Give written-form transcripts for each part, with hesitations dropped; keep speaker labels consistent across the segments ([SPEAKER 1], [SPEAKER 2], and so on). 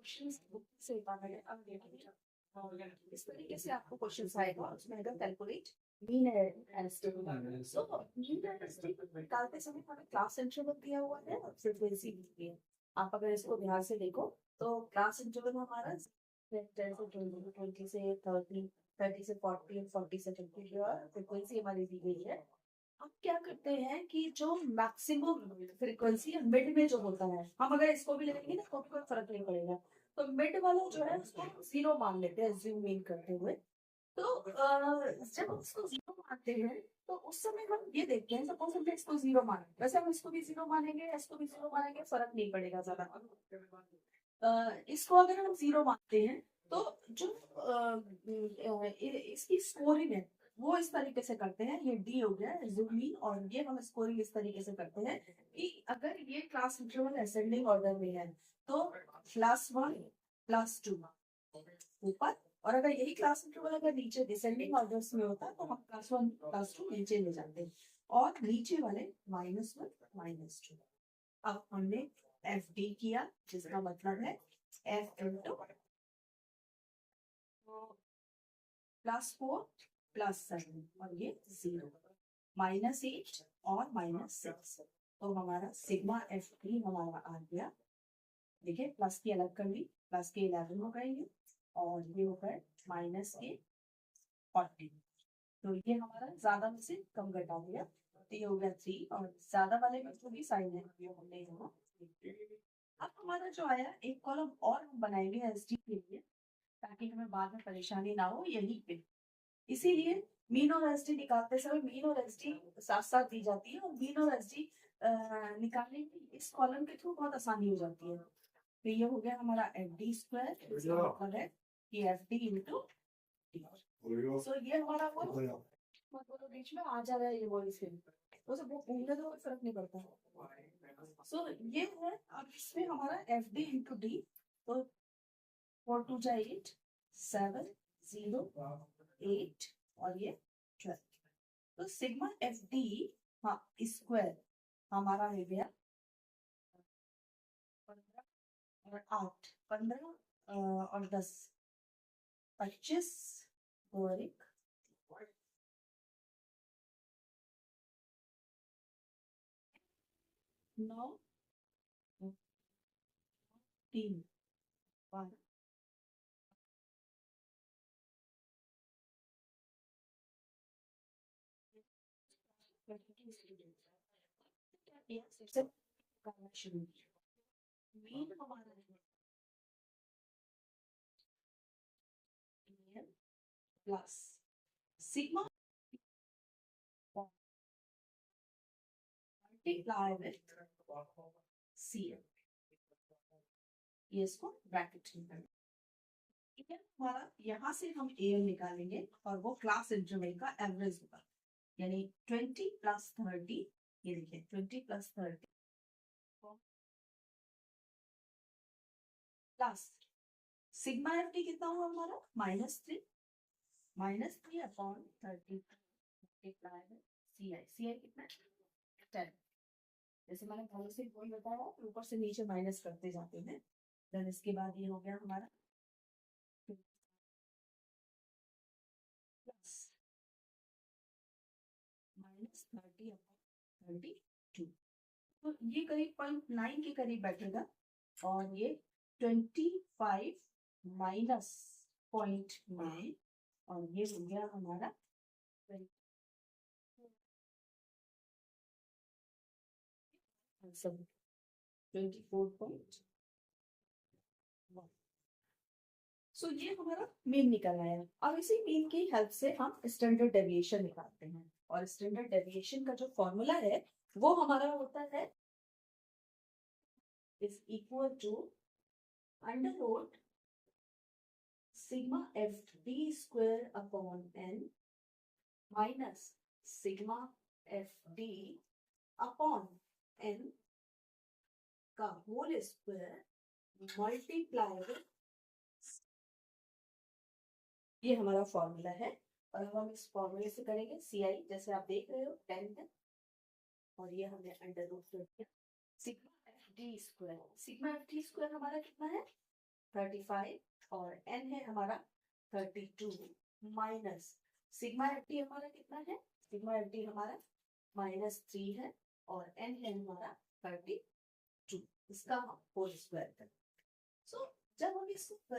[SPEAKER 1] Questions book से बनाए अब देखेंगे और इस तरीके से आपको क्वेश्चंस आएगा उसमें अगर calculate mean and estimate so mean and estimate निकालते समय हमें क्लास इंटरवल दिया हुआ है और फ्रीक्वेंसी दी है। आप अगर इसको ध्यान से देखो तो क्लास इंटरवल हमारा 10 से 20 से 30 30 से 40 और 40 से 50 और फ्रीक्वेंसी हमारी दी गई है। अब क्या करते हैं कि जो मैक्सिमम फ्रीक्वेंसी मिड में जो होता है हम अगर इसको भी लेंगे ना तो भी कोई फर्क नहीं पड़ेगा। तो मिड वाला जो है उसको जीरो मान लेते हैं जूम इन करते हुए। तो जब हम उसको जीरो मानते हैं तो उस समय हम ये देखते हैं सपोज हमने इसको जीरो माना वैसे हम इसको भी जीरो मानेंगे इसको भी जीरो मानेंगे फर्क नहीं पड़ेगा ज्यादा। इसको अगर हम जीरो मानते हैं तो जो इसकी स्कोरिंग है वो इस तरीके से करते हैं। ये डी हो गया जूम इन और ये हम स्कोरिंग इस तरीके से करते हैं कि अगर ये क्लास इंटरवल असेंडिंग ऑर्डर में है तो क्लास 1 क्लास 2 ऊपर और अगर यही क्लास इंटरवल अगर नीचे डिसेंडिंग ऑर्डर्स में होता है तो हम क्लास 1 क्लास 2 नीचे ले जाते हैं और नीचे वाले -1 -2। अब हमने एफ डी किया जिसका मतलब है एफ इंटू +4 +7 और ये 0 -8 और -6। तो हमारा सिग्मा एफ डी हमारा आ गया। देखिए प्लस की अलग कर ली प्लस के 11 हो गए ये और ये हो गए -40। तो ये हमारा ज्यादा में से कम घटा दिया तो ये हो गया 3 और ज्यादा वाले में जो भी साइन है ये हमने यहाँ। अब हमारा जो आया एक कॉलम और हम बनाएंगे एस डी के लिए ताकि हमें बाद में परेशानी ना हो यही पे। इसीलिए मीन और एस डी निकालते समय मीन और एस डी साथ साथ दी जाती है और मीन और एस डी निकालने की इस कॉलम के थ्रू बहुत आसानी हो जाती है। तो ये हो गया हमारा एफ डी स्क्वायर मतलब है कि एफ डी इंटू डी। सो ये हमारा वो मतलब बीच में आ जा रहा है ये वॉइस फिर वो सब वो घूमने तो कोई फर्क नहीं पड़ता। सो ये है अब इसमें हमारा एफ डी इंटू डी तो 4 2 जा 8 7 0 8 और ये 12। तो सिग्मा एफ डी हाँ स्क्वायर हमारा हो गया 15 और 8 15 और 10 25 और 1 9 3 1 करना शुरू मीन हमारा plus sigma multiply with C ये इसको ब्रैकेट में करना। ठीक है हमारा यहाँ से हम ए निकालेंगे और वो क्लास इंटरवल का एवरेज होगा यानी 20 + 30 ये देखिए 20 + 30 प्लस सिग्मा एफ टी कितना हुआ हमारा -3 अपॉन 30 मल्टीप्लाई सी आई कितना 10। जैसे मैंने पहले से वही बताया ऊपर से नीचे माइनस करते जाते हैं। देन इसके बाद ये हो गया हमारा प्लस -30 अपॉन 32 तो ये करीब 0.9 के करीब बैठेगा और ये 25 माइनस 0.9 और ये हो गया हमारा 24.1। सो ये हमारा मीन निकल आया। अब इसी मीन की हेल्प से हम स्टैंडर्ड डेविएशन निकालते हैं और स्टैंडर्ड डेविएशन का जो फॉर्मूला है वो हमारा होता है is equal to under sigma F D square upon N minus sigma F D upon N का होल स्क्वायर मल्टीप्लाई ये हमारा फॉर्मूला है। और हम इस फॉर्मूले से करेंगे सी आई जैसे आप देख रहे हो 10 है और ये हमने अंडर रूट कर दिया sigma F D square. Sigma F D square हमारा कितना है 35 और n है हमारा 32 माइनस सिग्मा एफ टी हमारा कितना है, सिग्मा एफ टी हमारा -3 है और n है हमारा 32, इसका हम होल स्क्वायर करें। सो जब हम इसको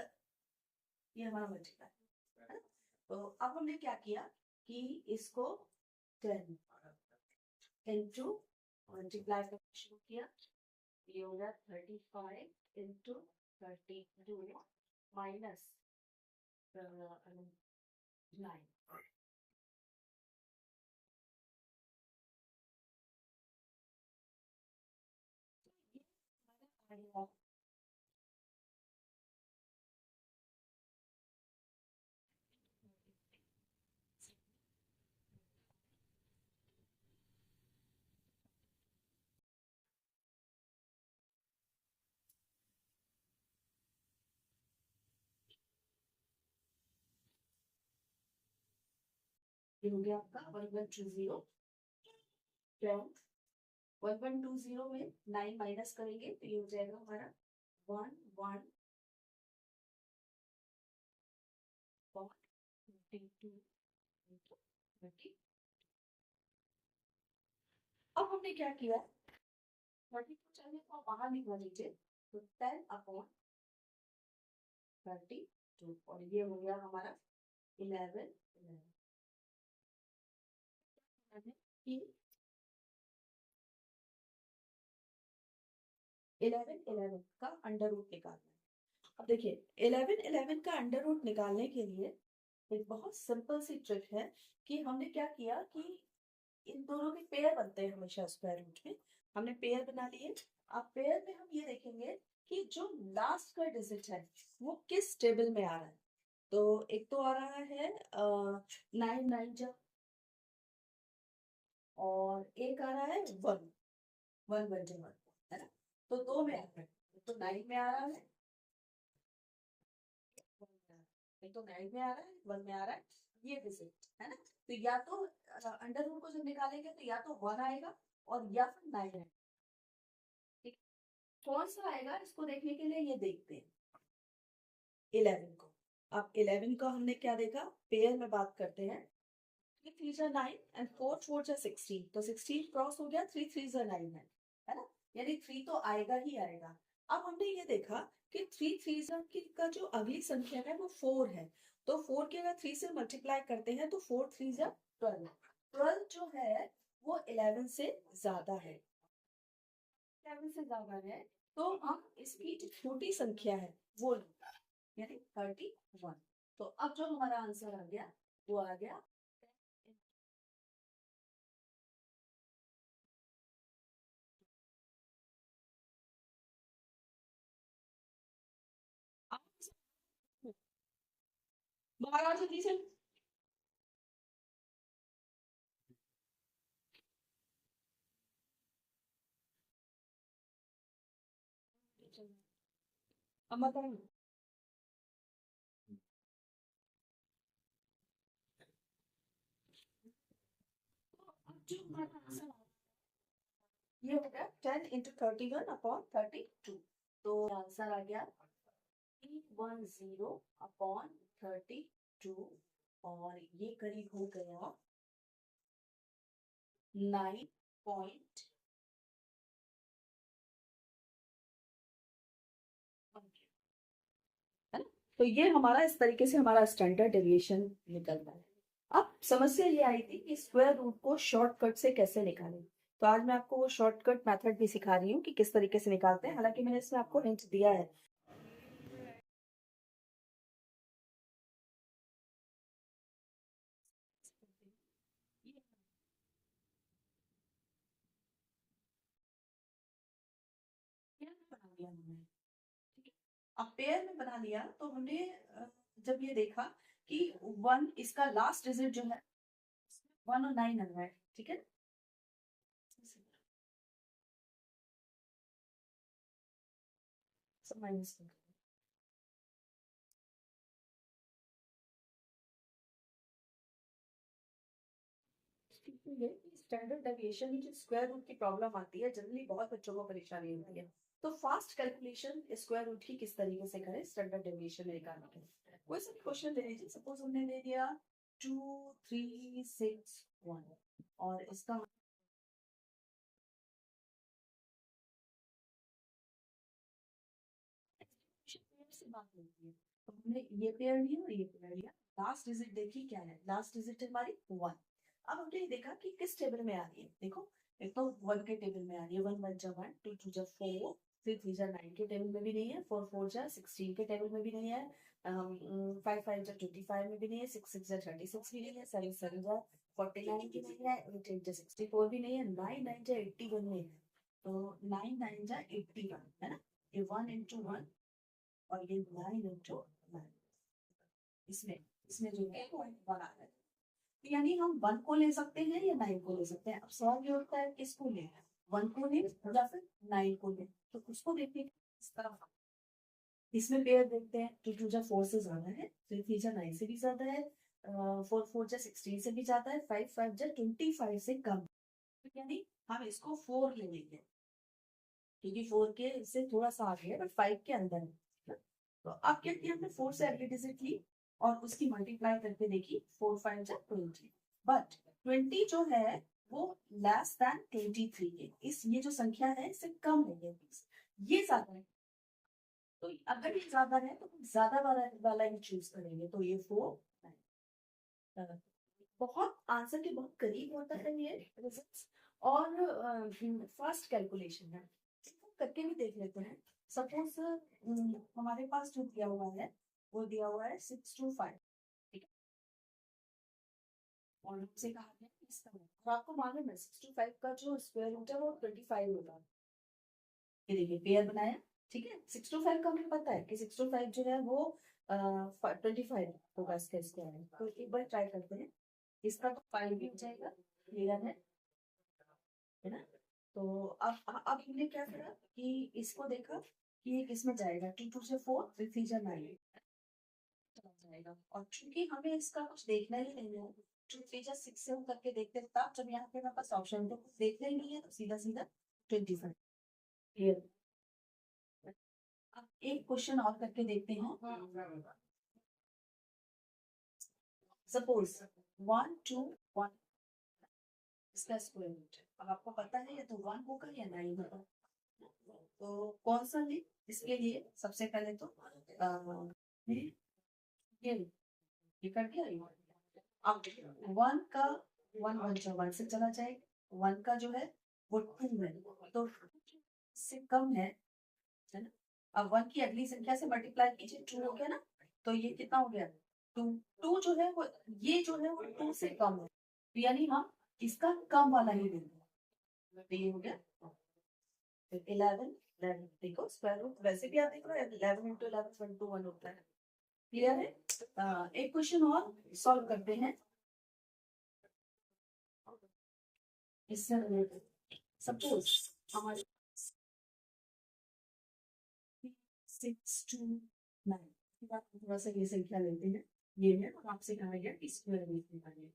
[SPEAKER 1] ये हमारा मल्टीप्लाई है ना, तो अब हमने क्या किया कि इसको 10 इंटू मल्टीप्लाई करना शुरू किया, ये हो गया 35 इंटू 32 माइनस 9। ये हो गया आपका 1120 10 1120 में 9 माइनस करेंगे तो ये हो जाएगा हमारा 11.22 अब हमने क्या किया, 32 चाहिए तो आप बाहर निकाल लीजिए, तो 10/32 और ये हो गया हमारा 11 11 का अंडर रूट निकालना है। अब देखिए 11 का अंडर रूट निकालने के लिए एक बहुत सिंपल सी ट्रिक है कि हमने क्या किया कि इन दोनों के पेयर बनते हैं हमेशा स्क्वायर रूट में, हमने पेयर बना लिए। अब पेयर में हम ये देखेंगे कि जो लास्ट का डिजिट है वो किस टेबल में आ रहा है, तो एक तो आ रहा है 9 जब और एक आ रहा है 1 है ना, तो दो में आ रहा है, तो 9 में आ रहा है, एक तो 9 में आ रहा है 1 में आ रहा है, ये डिजिट है ना, तो या तो अंडर रूट को जब निकालेंगे तो या तो 1 आएगा और या फिर 9 आएगा। ठीक, कौन सा आएगा इसको देखने के लिए ये देखते हैं 11 को। अब 11 का हमने क्या देखा, पेयर में बात करते हैं, 3 3 जा 9 एंड 4 4 जा 16, तो 16 क्रॉस हो गया, 3 3 जा 9 है ना, यानी 3 तो आएगा ही आएगा। अब हमने ये देखा कि 3 3 जा का जो अगली संख्या है वो 4 है, तो 4 के अगर 3 से मल्टीप्लाई करते हैं तो 4 3 जा 12, 12 जो है वो 11 से ज्यादा है, 11 से ज्यादा है, तो हम इसकी जो छोटी संख्या है वो यानी 31। तो अब जो हमारा आंसर आ गया वो आ गया बाहर आ जल्दी से। अब बताइए अब जो हमारा आंसर ये हो गया 10 इंटू 31 अपॉन 32, तो आंसर आ गया 310 अपॉन 32 और ये करीब हो गया 9.1, है ना, तो ये हमारा इस तरीके से हमारा स्टैंडर्ड डेविएशन निकलता है। अब समस्या ये आई थी कि स्क्वायर रूट को शॉर्टकट से कैसे निकालें, तो आज मैं आपको वो शॉर्टकट मेथड भी सिखा रही हूँ कि किस तरीके से निकालते हैं, हालांकि मैंने इसमें आपको हिंट दिया है। बना लिया हमने, ठीक है, अब पेयर में बना लिया तो हमने जब ये देखा कि 1 इसका लास्ट डिजिट जो है 1 और 9 लग रहा है, ठीक है, सब माइनस स्टैंडर्ड डेविएशन जो स्क्वायर रूट की प्रॉब्लम आती है, जनरली बहुत बच्चों को परेशानी होती है। तो फास्ट कैलकुलेशन स्क्वायर रूट की किस तरीके से करें स्टैंडर्ड डेविएशन निकालने के लिए। कोई सा क्वेश्चन ले लीजिए, सपोज हमने ले लिया 2 3 6 1 और इसका से बात होती है। तो हमने ये पेयर लिया और ये पेयर लिया, लास्ट डिजिट देखिए क्या है, लास्ट डिजिट है हमारी 1। अब हमने ये देखा कि किस टेबल में आ रही है, देखो एक तो 1 के टेबल में आ रही है, 1 1 जा 1, 2 2 जा 4, 3 3 जा 9 के टेबल में भी नहीं है, 4 4 जा 16 के टेबल में भी नहीं है, 5 5 जा 25 में भी नहीं है, 6 6 जा 36 भी नहीं है, 7 7 जा 49 भी नहीं है, 8 8 जा 64 भी नहीं है, 9 9 जा 81 नहीं है। तो 9 9 जा 81 है ना, ये 1 into 1 और ये 9 into 9, इसमें इसमें जो है वो 1 आ रहा है। तो यानी हम 1 को ले सकते हैं या 9 को ले सकते हैं। अब सवाल ये होता है किसको ले, 1 को ले या फिर 9 को ले। तो उसको देखिए इस तरफ, इसमें पेयर देखते हैं, 2 2 जा 4 से ज्यादा है, 3 3 जा 9 से भी ज्यादा है, 4 4 जा 16 से भी ज्यादा है, 5 5 जा 25 से कम। तो यानी हम इसको 4 ले लेंगे, क्योंकि 4 के इससे थोड़ा सा आगे है बट 5 के अंदर है। तो अब क्या किया हमने, 4 से अगली डिजिट ली और उसकी मल्टीप्लाई करके देखी, 4 5 जा 20, बट 20 जो है वो लेस देन 23 है, इस ये जो संख्या है इससे कम है, ये ज्यादा है। तो अगर ये ज्यादा है तो हम ज्यादा वाला ही चूज करेंगे, तो ये 4 बहुत आंसर के बहुत करीब होता है ये रिजल्ट्स। और फास्ट कैलकुलेशन है, करके भी देख लेते हैं। सपोज हमारे पास जो दिया हुआ है वो दिया हुआ है 625, ठीक है, और हमसे कहा गया इसका, और आपको मालूम है 625 का जो स्क्वायर रूट है वो 25 होगा। ये देखिए पेयर बनाया, ठीक है, 625 का हमें पता है कि 625 जो है वो 25 होगा इसका स्क्वायर। तो एक बार ट्राई करते हैं, इसका तो 5 भी हो जाएगा, क्लियर है ना। तो अब हमने क्या करा कि इसको देखा कि ये किस में जाएगा, 2 2 से 4, 3 3 जा 9 चला जाएगा। और चूंकि हमें इसका कुछ देखना ही नहीं है, 2 3 जा 6 से हम करके देखते हैं, तब जब यहाँ पे हमारे पास ऑप्शन तो कुछ देखना ही नहीं है, तो सीधा सीधा 25, क्लियर। अब एक क्वेश्चन और करके देखते हैं। सपोज 1 2 1 इसका स्क्वायर रूट, अब आपको पता है या तो 1 होगा या 9 होगा। तो कौन सा ले, इसके लिए सबसे पहले तो ये कर दिया ये। अब 1 का 1 1 जो 1 से चला जाएगा, 1 का जो है वो 2 है, तो से कम है ना। अब 1 की अगली संख्या से मल्टीप्लाई कीजिए, 2 हो गया ना, तो ये कितना हो गया 2, 2 जो है वो, ये जो है वो 2 से कम है, तो यानी हम इसका कम वाला ही लेंगे, तो ये हो गया 11 11। देखो स्क्वायर रूट वैसे भी आप देख रहे हो 11 into 11 1 होता है, क्लियर है। एक क्वेश्चन और सॉल्व करते हैं इससे रिलेटेड। सपोज हमारे 629, थोड़ा सा ये संख्या लेते हैं, ये है और आपसे कहा गया कि स्क्वायर रूट निकालिए।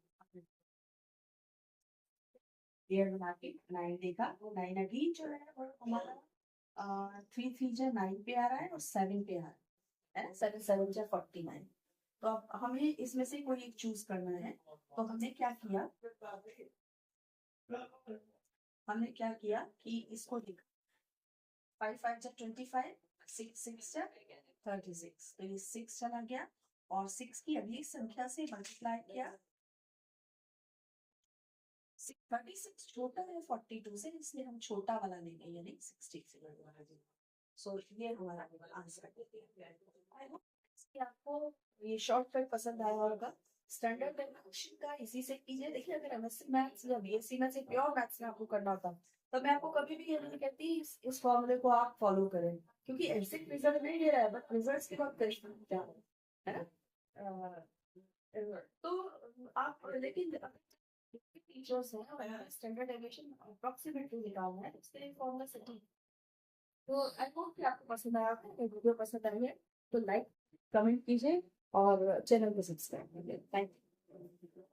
[SPEAKER 1] पेयर बना के 9 देखा, 9 अगेन जो है वो हमारा 3 3 जा 9 पे आ रहा है और 7 पे आ रहा है ना, 7 7 जा 49। तो अब हमें इसमें से कोई एक चूज करना है, तो हमने क्या किया, कि इसको देखा, 5 5 जा 25, 6 6 जा 36, तो ये 6 चला गया और 6 की अगली संख्या से मल्टीप्लाई किया, 36 छोटा है 42 से, इसलिए हम छोटा वाला लेंगे यानी 60। सो ये हमारा आंसर है। आपको ये शॉर्टकट पसंद आया होगा। स्टैंडर्ड डेविएशन का इसी से कीजिए। देखिए अगर एमएससी मैथ्स या बीएससी मैथ्स या प्योर मैथ्स में आपको करना होता तो मैं आपको कभी भी ये नहीं कहती इस फॉर्मूले को आप फॉलो करें, क्योंकि ऐसे रिजल्ट नहीं दे रहा है, बट रिजल्ट्स की बहुत करीब है ना। तो आप लेकिन टीचर्स हैं स्टैंडर्ड डेविएशन अप्रोक्सीमेटली निकालना है, इसके लिए फॉर्मूला सही। तो आई होप कि आपको पसंद आया होगा, वीडियो पसंद आई है तो लाइक कमेंट कीजिए और चैनल को सब्सक्राइब कीजिए। Thank you.